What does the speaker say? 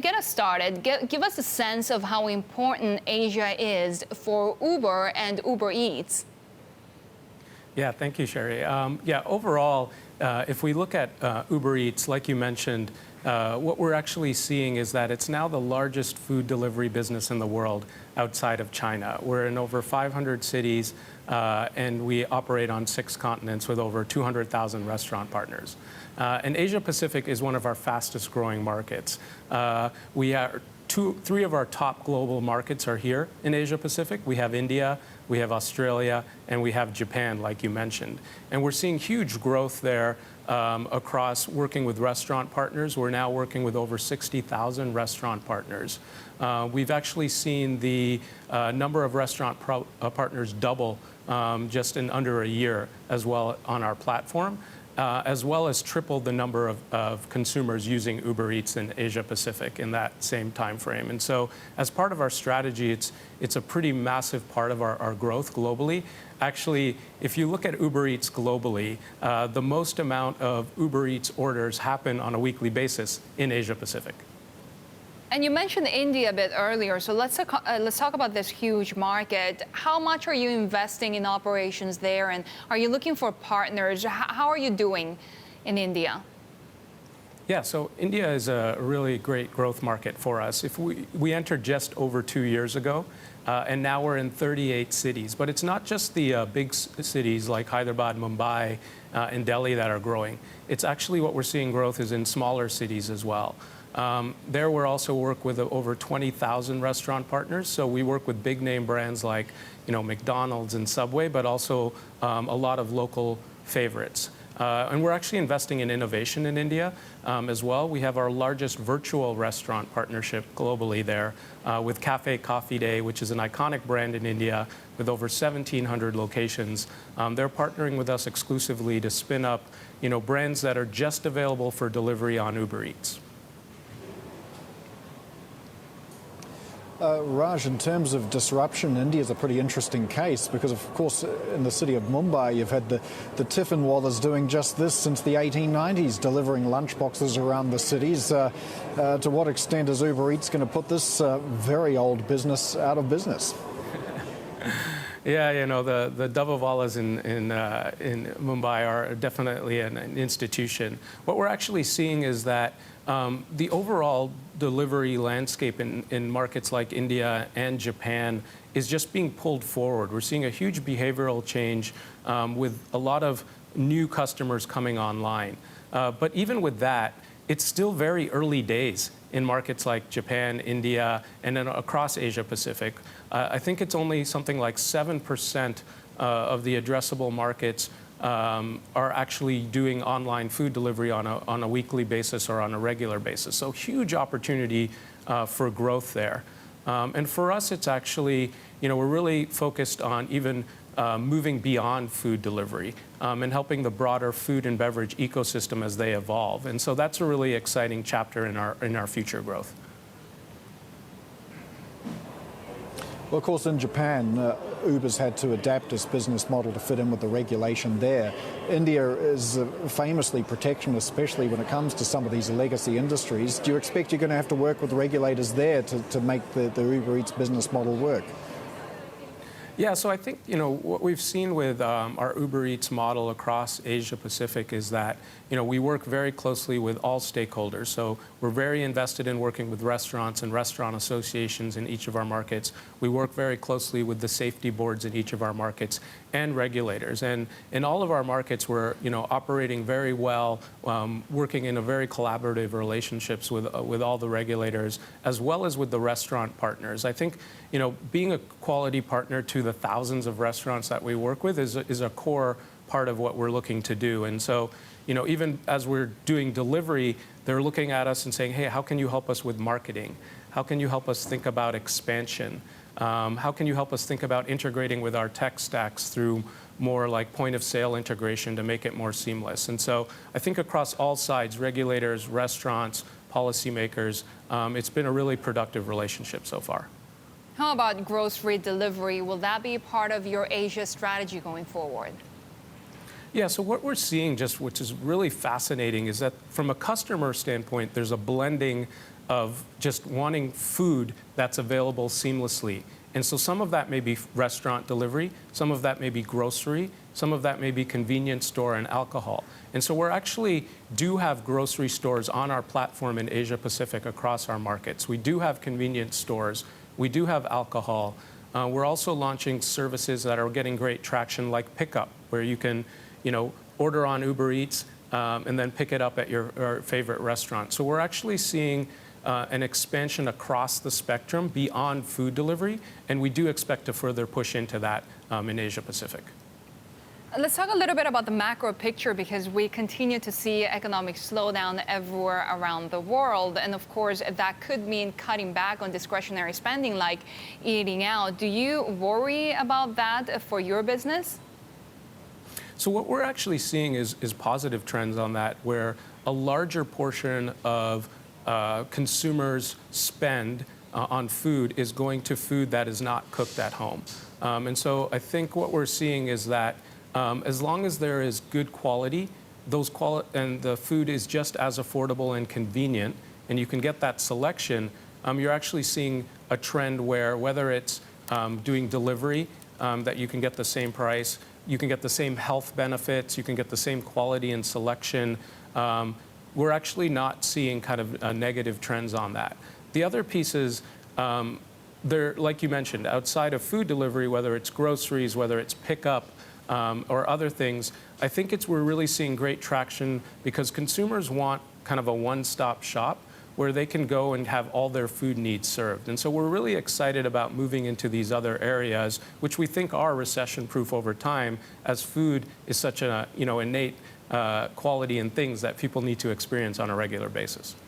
Get us started. Give us a sense of how important Asia is for Uber and Uber Eats. Yeah, thank you, Sherry. Overall, if we look at Uber Eats, like you mentioned, what we're actually seeing is that it's now the largest food delivery business in the world outside of China. We're in over 500 cities, and we operate on 6 continents with over 200,000 restaurant partners. And Asia Pacific is one of our fastest growing markets. Three of our top global markets are here in Asia Pacific. We have India, we have Australia, and we have Japan, like you mentioned. And we're seeing huge growth there across working with restaurant partners. We're now working with over 60,000 restaurant partners. We've actually seen the number of restaurant partners double just in under a year as well on our platform, as well as triple the number of consumers using Uber Eats in Asia Pacific in that same time frame. And so as part of our strategy, it's a pretty massive part of our growth globally. Actually, if you look at Uber Eats globally, the most amount of Uber Eats orders happen on a weekly basis in Asia Pacific. And you mentioned India a bit earlier, so let's talk about this huge market. How much are you investing in operations there, and are you looking for partners? How are you doing in India? Yeah, so India is a really great growth market for us. If we entered just over 2 years ago, and now we're in 38 cities. But it's not just the big cities like Hyderabad, Mumbai, and Delhi that are growing. It's actually what we're seeing growth is in smaller cities as well. There we also work with over 20,000 restaurant partners. So we work with big name brands like McDonald's and Subway, but also a lot of local favorites. And we're actually investing in innovation in India as well. We have our largest virtual restaurant partnership globally there with Cafe Coffee Day, which is an iconic brand in India with over 1,700 locations. They're partnering with us exclusively to spin up brands that are just available for delivery on Uber Eats. Raj, in terms of disruption, India is a pretty interesting case because, of course, in the city of Mumbai, you've had the Tiffin Wallahs doing just this since the 1890s, delivering lunchboxes around the cities. To what extent is Uber Eats going to put this very old business out of business? Yeah, the Wallahs in Mumbai are definitely an institution. What we're actually seeing is that the overall delivery landscape in markets like India and Japan is just being pulled forward. We're seeing a huge behavioral change with a lot of new customers coming online. But even with that, it's still very early days in markets like Japan, India, and then across Asia Pacific. I think it's only something like 7% of the addressable markets are actually doing online food delivery on a weekly basis or on a regular basis. So huge opportunity for growth there. And for us, it's actually, we're really focused on even moving beyond food delivery and helping the broader food and beverage ecosystem as they evolve. And so that's a really exciting chapter in our future growth. Well, of course, in Japan, Uber's had to adapt its business model to fit in with the regulation there. India is famously protectionist, especially when it comes to some of these legacy industries. Do you expect you're going to have to work with regulators there to make the Uber Eats business model work? Yeah, so I think, what we've seen with our Uber Eats model across Asia Pacific is that, we work very closely with all stakeholders. So we're very invested in working with restaurants and restaurant associations in each of our markets. We work very closely with the safety boards in each of our markets and regulators. And in all of our markets, we're, operating very well, working in a very collaborative relationships with all the regulators, as well as with the restaurant partners. I think, being a quality partner to the thousands of restaurants that we work with is a core part of what we're looking to do. And so, even as we're doing delivery, they're looking at us and saying, hey, how can you help us with marketing? How can you help us think about expansion? How can you help us think about integrating with our tech stacks through more like point of sale integration to make it more seamless? And so I think across all sides, regulators, restaurants, policymakers, it's been a really productive relationship so far. How about grocery delivery? Will that be part of your Asia strategy going forward? Yeah, so what we're seeing, which is really fascinating, is that from a customer standpoint, there's a blending of just wanting food that's available seamlessly. And so some of that may be restaurant delivery, some of that may be grocery, some of that may be convenience store and alcohol. And so we're actually do have grocery stores on our platform in Asia Pacific across our markets. We do have convenience stores. We do have alcohol. We're also launching services that are getting great traction, like pickup, where you can, order on Uber Eats and then pick it up at your favorite restaurant. So we're actually seeing an expansion across the spectrum beyond food delivery, and we do expect to further push into that in Asia Pacific. Let's talk a little bit about the macro picture, because we continue to see economic slowdown everywhere around the world. And of course, that could mean cutting back on discretionary spending like eating out. Do you worry about that for your business? So what we're actually seeing is positive trends on that, where a larger portion of consumers' spend on food is going to food that is not cooked at home. And so I think what we're seeing is that as long as there is good quality, and the food is just as affordable and convenient, and you can get that selection, you're actually seeing a trend where, whether it's doing delivery, that you can get the same price, you can get the same health benefits, you can get the same quality and selection. We're actually not seeing kind of negative trends on that. The other piece is, like you mentioned, outside of food delivery, whether it's groceries, whether it's pickup, or other things, I think we're really seeing great traction because consumers want kind of a one-stop shop where they can go and have all their food needs served. And so we're really excited about moving into these other areas, which we think are recession-proof over time, as food is such an innate quality and things that people need to experience on a regular basis.